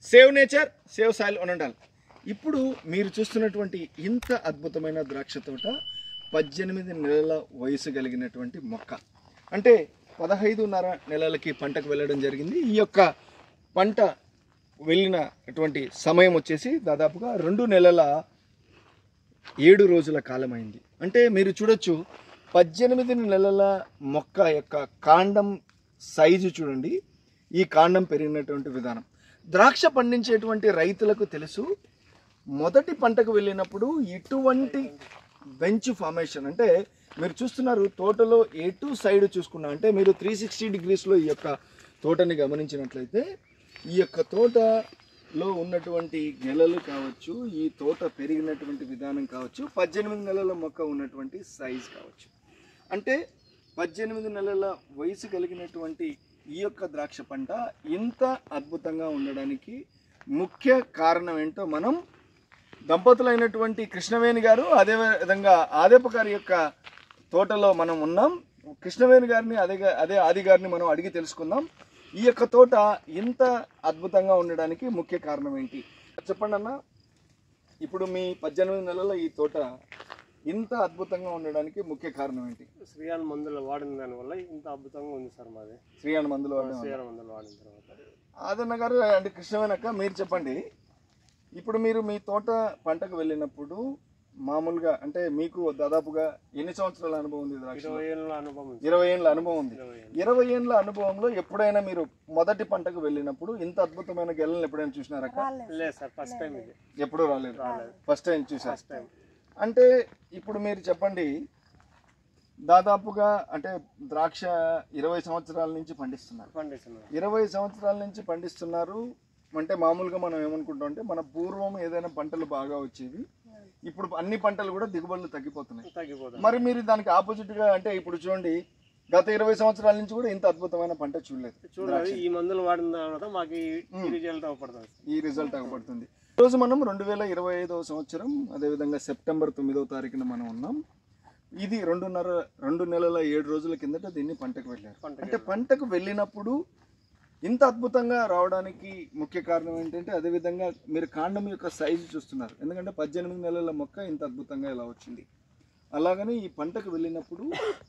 Save nature save soil ఉండాలి. ఇప్పుడు మీరు చూస్తున్నటువంటి ఇంత అద్భుతమైన ద్రాక్ష తోట 18 నెలల వయసు కలిగినటువంటి మొక్క. అంటే 15.5 నెలలకి పంటకు వెళ్ళడం జరిగింది. ఈ యొక్క పంట వెళ్ళినటువంటి సమయం వచ్చేసి దాదాపుగా 2 నెలల 7 రోజుల కాలమైంది. అంటే మీరు చూడొచ్చు 18 నెలల మొక్క యొక్క కాండం సైజు చూడండి, ఈ కాండం పెరిగినటువంటి విధానం. ద్రాక్ష పండించేటువంటి రైతులకు తెలుసు, మొదటి పంటకు వెళ్ళినప్పుడు ఇటువంటి బెంచ్ ఫార్మేషన్, అంటే మీరు చూస్తున్నారు తోటలో ఎటు సైడ్ చూసుకున్నా, అంటే మీరు 360 డిగ్రీస్లో ఈ యొక్క తోటని గమనించినట్లయితే ఈ యొక్క తోటలో ఉన్నటువంటి గెలలు కావచ్చు, ఈ తోట పెరిగినటువంటి విధానం కావచ్చు, 18 నెలల మొక్క ఉన్నటువంటి సైజ్ కావచ్చు. అంటే 18 నెలల వయసు కలిగినటువంటి ఈ యొక్క ద్రాక్ష పంట ఇంత అద్భుతంగా ఉండడానికి ముఖ్య కారణం ఏంటో మనం దంపతులైనటువంటి కృష్ణవేణి గారు, అదేవిధంగా ఆదేప గారి యొక్క తోటలో మనం ఉన్నాం. కృష్ణవేణి గారిని అదే ఆది గారిని మనం అడిగి తెలుసుకుందాం. ఈ యొక్క తోట ఇంత అద్భుతంగా ఉండడానికి ముఖ్య కారణం ఏంటి చెప్పండి అన్న. ఇప్పుడు మీ 18 నెలల ఈ తోట ఇంత అద్భుతంగా ఉండడానికి ముఖ్య కారణం ఏంటి? శ్రీయాన్ మందులు వాడిన దానివల్ల ఇంత అద్భుతంగా ఉంది సార్ మాది. శ్రీయాన్ మందులు వాడిన తర్వాత ఆదన్న గారు అంటే కృష్ణవేణక్క మీరు చెప్పండి. ఇప్పుడు మీరు మీ తోట పంటకు వెళ్ళినప్పుడు మామూలుగా అంటే మీకు దాదాపుగా ఎన్ని సంవత్సరాల అనుభవం ఉంది? 20 ఏళ్ళ అనుభవం. 20 ఏళ్ళ అనుభవం ఉంది. 20 ఏళ్ళ అనుభవంలో ఎప్పుడైనా మీరు మొదటి పంటకు వెళ్ళినప్పుడు ఇంత అద్భుతమైన గెలను ఎప్పుడైనా చూసినారా? లేదు సార్, ఫస్ట్ టైం ఇది. ఎప్పుడు రాలేదు, ఫస్ట్ టైం చూసారు. అంటే ఇప్పుడు మీరు చెప్పండి, దాదాపుగా అంటే ద్రాక్ష 20 సంవత్సరాల నుంచి పండిస్తున్నారు. 20 సంవత్సరాల నుంచి పండిస్తున్నారు అంటే మామూలుగా మనం ఏమనుకుంటాం అంటే మన పూర్వం ఏదైనా పంటలు బాగా వచ్చేవి, ఇప్పుడు అన్ని పంటలు కూడా దిగుబడులు తగ్గిపోతున్నాయి. మరి మీరు దానికి ఆపోజిట్ గా అంటే ఇప్పుడు చూడండి, గత 20 సంవత్సరాల నుంచి కూడా ఇంత అద్భుతమైన పంట చూడలేదు. ఈ మందులు వాడిన తర్వాత మాకు ఈ రిజల్ట్ అవపడుతుంది. ఈరోజు మనం 2025వ సంవత్సరం, అదేవిధంగా సెప్టెంబర్ 9వ తారీఖున మనం ఉన్నాం. ఇది 2 నెలల 7 రోజుల కిందట దీన్ని పంటకు వెళ్ళారు. అంటే పంటకు వెళ్ళినప్పుడు ఇంత అద్భుతంగా రావడానికి ముఖ్య కారణం ఏంటంటే, అదేవిధంగా మీరు కాండం యొక్క సైజు చూస్తున్నారు. ఎందుకంటే 18 నెలల మొక్క ఇంత అద్భుతంగా ఇలా వచ్చింది. అలాగనే ఈ పంటకు వెళ్ళినప్పుడు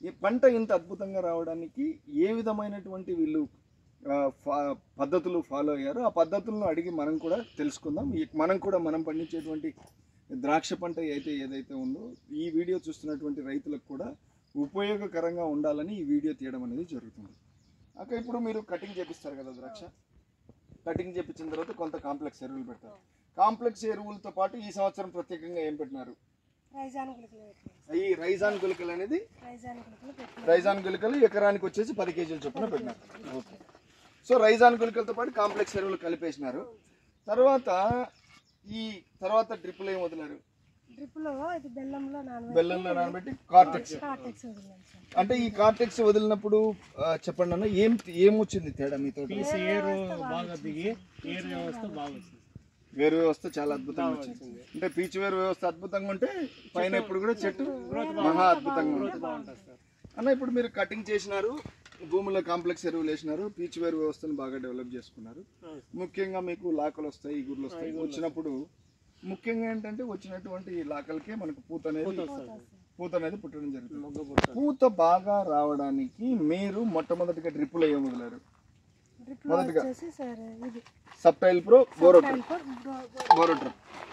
ఈ పంట ఇంత అద్భుతంగా రావడానికి ఏ విధమైనటువంటి వీళ్ళు పద్ధతులు ఫాలో అయ్యారు, ఆ పద్ధతులను అడిగి మనం కూడా తెలుసుకుందాం. మనం పండించేటువంటి ద్రాక్ష పంట ఏదైతే ఉందో ఈ వీడియో చూస్తున్నటువంటి రైతులకు కూడా ఉపయోగకరంగా ఉండాలని ఈ వీడియో తీయడం అనేది జరుగుతుంది. అక్క ఇప్పుడు మీరు కటింగ్ చేపిస్తారు కదా ద్రాక్ష, కటింగ్ చేపించిన తర్వాత కొంత కాంప్లెక్స్ ఎరువులు పెడతారు. కాంప్లెక్స్ ఎరువులతో పాటు ఈ సంవత్సరం ప్రత్యేకంగా ఏం పెట్టినారు? ఈ రైజాన్ గుళికలు అనేది రైజాన్ గుళికలు ఎకరానికి వచ్చేసి 10 కేజీల చొప్పున పెట్టినారు. ఓకే, సో రైజాన్ గుళికలతో పాటు కాంప్లెక్స్ ఎరువులు కలిపేసినారు. తర్వాత డ్రిప్పులు ఏం వదిలేరు? బెల్లంలో నానబెట్టి కార్టెక్స్. అంటే ఈ కార్టెక్స్ వదిలినప్పుడు చెప్పండి అన్న, ఏం వచ్చింది తేడా మీతో? వేరు వ్యవస్థ చాలా అద్భుతంగా వచ్చింది. అంటే పీచు వేరు వ్యవస్థ అద్భుతంగా ఉంటే పైన ఇప్పుడు కూడా చెట్టు మహా అద్భుతంగా ఉంటుంది అన్న. ఇప్పుడు మీరు కటింగ్ చేసినారు, భూమిలో కాంప్లెక్స్ ఎరువులు వేసినారు, పీచు వేరు వ్యవస్థను బాగా డెవలప్ చేసుకున్నారు. ముఖ్యంగా మీకు లాకలు వస్తాయి, ఇగుర్లు వస్తాయి. వచ్చినప్పుడు ముఖ్యంగా ఏంటంటే వచ్చినటువంటి లాకలకే మనకు పూత అనేది పుట్టడం జరుగుతుంది. పూత బాగా రావడానికి మీరు మొట్టమొదటిగా డ్రిప్పులు ఏం వదిలారు? మొదటిగా సబ్టైల్ ప్రో బోరోటూర్.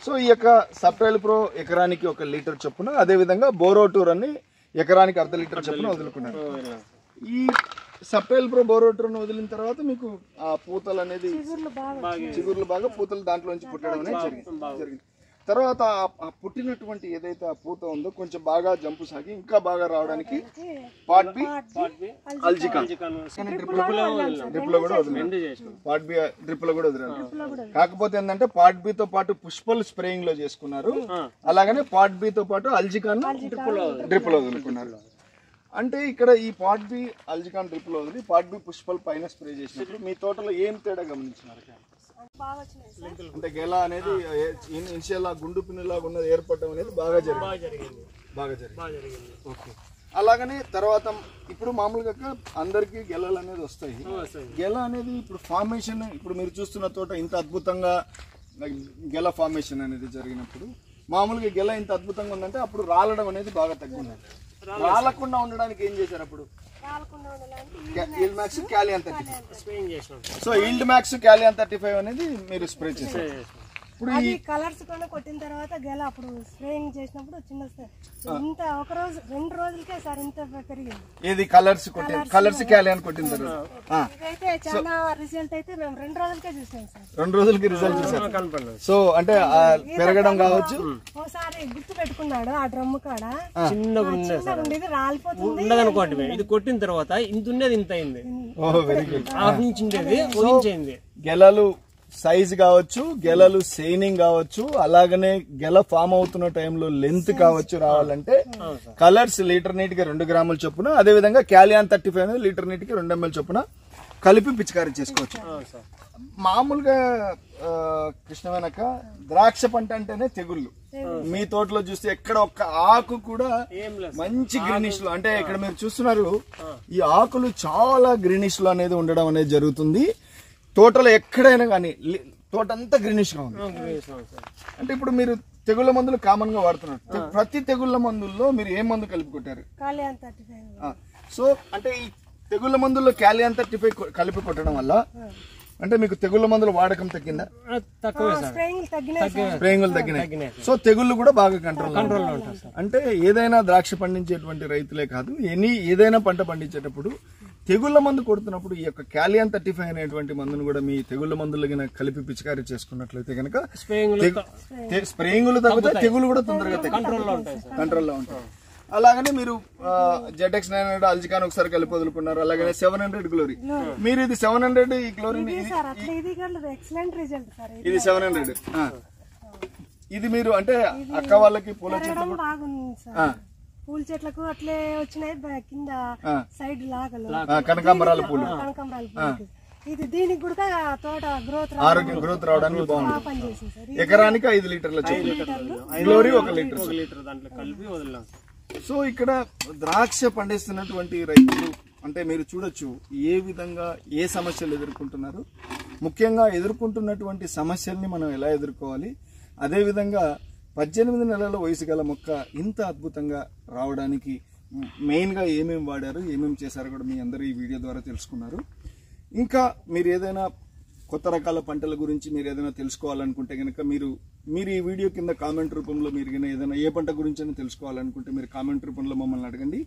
సో ఈ యొక్క సబ్టైల్ ప్రో ఎకరానికి 1 లీటర్ చొప్పున, అదేవిధంగా బోరోటూర్ అని ఎకరానికి 1/2 లీటర్ చొప్పున వదులుకున్నారు. ఈ సబ్టైల్ ప్రో బోరోటూర్ను వదిలిన తర్వాత మీకు ఆ పూతలు అనేది చిగుర్లు బాగా పూతలు దాంట్లో నుంచి పుట్టడం అనేది జరిగింది. తర్వాత ఆ పుట్టినటువంటి ఏదైతే ఆ పూత ఉందో కొంచెం బాగా జంపు సాగి ఇంకా బాగా రావడానికి పార్ట్ బి అల్జికాన్ డ్రిప్లో కూడా వదిలేదు. పార్ట్ బి డ్రిప్లో కూడా వదిలేదు. కాకపోతే ఏంటంటే పార్ట్ బి తో పాటు పుష్పల్ స్ప్రేయింగ్ లో చేసుకున్నారు, అలాగనే పార్ట్ బి తో పాటు అల్జికాన్ డ్రిప్లో వదులుకున్నారు. అంటే ఇక్కడ ఈ పార్ట్ బి అల్జికాన్ డ్రిప్లో వదిలి పార్ట్ బి పుష్పల్ పైన స్ప్రే చేసినప్పుడు మీ తోటలో ఏం తేడా గమనించినారు? అంటే గెల అనేది ఇనిషియల్ గుండు పిన్నులాగా ఉన్నది ఏర్పడడం అనేది బాగా జరిగింది. ఓకే, అలాగనే తర్వాత ఇప్పుడు మామూలుగా అందరికీ గెలలు అనేది వస్తాయి. గెల అనేది ఇప్పుడు ఫార్మేషన్, ఇప్పుడు మీరు చూస్తున్న తోట ఇంత అద్భుతంగా గెల ఫార్మేషన్ అనేది జరిగినప్పుడు మామూలుగా గెల ఇంత అద్భుతంగా ఉందంటే అప్పుడు రాలడం అనేది బాగా తగ్గింది. రాలకుండా ఉండడానికి ఏం చేశారు అప్పుడు? ఈల్డ్ మ్యాక్స్ క్యాలియన్ 35. సో ఈల్డ్ మ్యాక్స్ క్యాలియన్ 35 అనేది మీరు స్ప్రే చేశారు. ఇప్పుడు అది కలర్స్ కూడా కొట్టిన తర్వాత గెల అప్పుడు స్ప్రేయింగ్ చేసినప్పుడు చిన్న ఇంత ఒక రోజు 2 రోజులకే సార్ ఇంత పెరిగింది. ఇది కలర్స్ క్యాలియన్ కొట్టిన తర్వాత ఇదైతే చాలా రిజల్ట్ అయితే మేము 2 రోజులకే చూసాం సార్. 2 రోజులకి రిజల్ట్ చూసాం. సో అంటే పెరగడం కావచ్చు. ఒకసారి గుర్తు పెట్టుకున్నాడు ఆ డ్రమ్ కాడ చిన్నగా ఉండేది రాలిపోతుంది ఉండదనుకోండి. ఇది కొట్టిన తర్వాత ఇంత ఉండేది ఇంత అయింది. Very good. గెలలు సైజ్ కావచ్చు, గెలలు సైనింగ్ కావచ్చు, అలాగనే గెల ఫామ్ అవుతున్న టైంలో లెంత్ కావచ్చు రావాలంటే కలర్స్ లీటర్ నీటికి 2 గ్రాముల చొప్పున, అదే విధంగా క్యాలియాన్ 35 అనేది లీటర్ నీటికి 2 ml చొప్పున కలిపి పిచికారీ చేసుకోవచ్చు. మామూలుగా కృష్ణవేనక ద్రాక్ష పంట అంటేనే తెగుళ్ళు. మీ తోటలో చూస్తే ఎక్కడ ఒక్క ఆకు కూడా మంచి గ్రీనిష్ లో, అంటే ఇక్కడ మీరు చూస్తున్నారు ఈ ఆకులు చాలా గ్రీనిష్ లో అనేది ఉండడం అనేది జరుగుతుంది. తోటలో ఎక్కడైనా కానీ తోట అంతా గ్రీనిష్ గా ఉంది. అంటే ఇప్పుడు మీరు తెగుళ్ళ మందులు కామన్ గా వాడుతున్నారు. ప్రతి తెగుళ్ళ మందుల్లో మీరు ఏ మందు కలిపి కొట్టారు? సో అంటే ఈ తెగుళ్ళ మందుల్లో క్యాలియాన్ 35 కలిపి కొట్టడం వల్ల అంటే మీకు తెగుళ్ళ మందుల వాడకం తగ్గిందా? స్ప్రేయింగులు తగ్గినాయి. సో తెగుళ్ళు కూడా బాగా కంట్రోల్ ఉంటాయి. అంటే ఏదైనా ద్రాక్ష పండించేటువంటి రైతులే కాదు, ఏదైనా పంట పండించేటప్పుడు తెగుళ్ళ మందు కొడుతున్నప్పుడు ఈ యొక్క క్యాలియాన్ 35 అనేటువంటి మందును కూడా మీ తెగుళ్ళ మందులు కలిపి పిచికారీ చేసుకున్నట్లయితే కనుక స్ప్రేయింగులు తగ్గుతాయి, తెగులు కూడా తొందరగా కంట్రోల్లో ఉంటాయి. అలాగనే మీరు ZX 900 అల్జికాన్ ఒకసారి కలిపి వదులుకున్నారు. అలాగే 700 గ్లోరీ, మీరు ఇది 700 ఈ గ్లోరీని ఇది 700 ఇది మీరు అంటే అక్క వాళ్ళకి పూల చెట్లకు అట్లే వచ్చినాయి కింద సైడ్ లాగలు కనకాంబరాల పూలు. ఇది దీనికి కూడా తోట గ్రోత్ రావడానికి బాగుంది. ఎకరానికి 5 లీటర్ల గ్లోరీ 1 లీటర్ దాంట్లో కలిపి వదిలాం. సో ఇక్కడ ద్రాక్ష పండిస్తున్నటువంటి రైతులు అంటే మీరు చూడొచ్చు ఏ విధంగా ఏ సమస్యలు ఎదుర్కొంటున్నారు, ముఖ్యంగా ఎదుర్కొంటున్నటువంటి సమస్యల్ని మనం ఎలా ఎదుర్కోవాలి, అదేవిధంగా 18 నెలల వయసు గల మొక్క ఇంత అద్భుతంగా రావడానికి మెయిన్గా ఏమేమి వాడారు, ఏమేమి చేశారు కూడా మీ అందరూ ఈ వీడియో ద్వారా తెలుసుకున్నారు. ఇంకా మీరు ఏదైనా కొత్త రకాల పంటల గురించి మీరు ఏదైనా తెలుసుకోవాలనుకుంటే కనుక మీరు ఈ వీడియో కింద కామెంట్ రూపంలో మీరు ఏదైనా ఏ పంట గురించి అయినా తెలుసుకోవాలనుకుంటే మీరు కామెంట్ రూపంలో మమ్మల్ని అడగండి.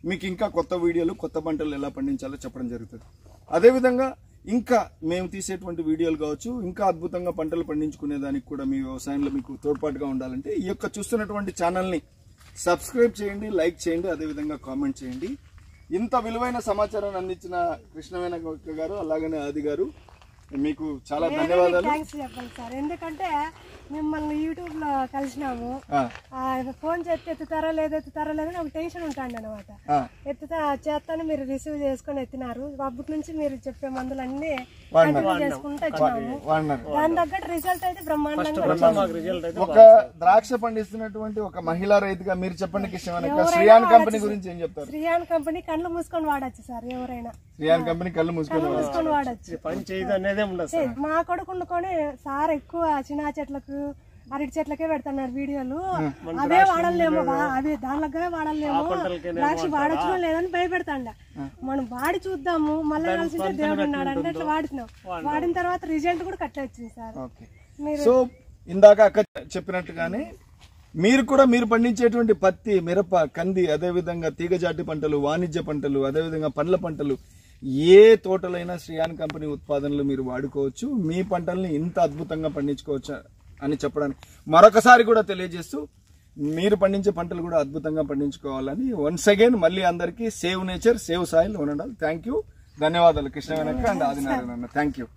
మీకు ఇంకా కొత్త వీడియోలు కొత్త పంటలు ఎలా పండించాలో చెప్పడం జరుగుతుంది. అదేవిధంగా ఇంకా మేము తీసేటువంటి వీడియోలు కావచ్చు, ఇంకా అద్భుతంగా పంటలు పండించుకునే దానికి కూడా మీ వ్యవసాయంలో మీకు తోడ్పాటుగా ఉండాలంటే ఈ యొక్క చూస్తున్నటువంటి ఛానల్ని సబ్స్క్రైబ్ చేయండి, లైక్ చేయండి, అదేవిధంగా కామెంట్ చేయండి. ఇంత విలువైన సమాచారాన్ని అందించిన కృష్ణవేణ గారు అలాగనే ఆది గారు మీకు చాలా ధన్యవాదాలు. చెప్పండి సార్, ఎందుకంటే మిమ్మల్ని యూట్యూబ్ లో కలిసినాము, ఫోన్ చేస్తే ఎత్తుతారో లేదని ఒక టెన్షన్ ఉంటాండి అనమాట. చేస్తాను మీరు రిసీవ్ చేసుకుని ఎత్తినారు. అప్పటి నుంచి మీరు చెప్పే మందులన్నీ చేసుకుంటూ వచ్చినాము. దాని తగ్గట్టు రిజల్ట్ అయితే బ్రహ్మాండంగా. ఒక ద్రాక్ష పండిస్తున్నటువంటి ఒక మహిళా రైతుగా మీరు చెప్పండి కృష్ణ, శ్రీయాన్ కంపెనీ గురించి ఏం చెప్తారు? శ్రీయాన్ కంపెనీ కళ్ళు మూసుకొని వాడచ్చు సార్, ఎవరైనా శ్రీయాన్ కంపెనీ కళ్ళు మూసుకొని వాడచ్చు. మా కొడుకు వండుకొని సార్ ఎక్కువ చిన్న చెట్లకు అరటి చెట్లకే పెడుతున్నారు వీడియోలు, అవే వాడలేమో, అవి దానిలోకే వాడలేమో, ద్రాక్ష వాడచ్చు లేదని భయపెడతాండ. మనం వాడి చూద్దాము, మళ్ళీ కలిసి దేవుడు ఉన్నాడు అంటే అట్లా వాడుతున్నాం. వాడిన తర్వాత రిజల్ట్ కూడా కట్టే వచ్చింది సార్. సో ఇందాక అక్క చెప్పినట్టుగానే మీరు కూడా మీరు పండించేటువంటి పత్తి, మిరప, కంది, అదేవిధంగా తీగజాతి పంటలు, వాణిజ్య పంటలు, అదేవిధంగా పండ్ల పంటలు, ఏ తోటలైనా శ్రీయాన్ కంపెనీ ఉత్పాదనలు మీరు వాడుకోవచ్చు. మీ పంటల్ని ఇంత అద్భుతంగా పండించుకోవచ్చు అని చెప్పడానికి మరొకసారి కూడా తెలియజేస్తూ మీరు పండించే పంటలు కూడా అద్భుతంగా పండించుకోవాలని వన్స్ అగైన్ మళ్ళీ అందరికీ సేవ్ నేచర్, సేవ్ సాయిల్ ఉండాలి. థ్యాంక్ యూ, ధన్యవాదాలు కృష్ణ వెనక అండ్ ఆదినారాయణ. Thank you.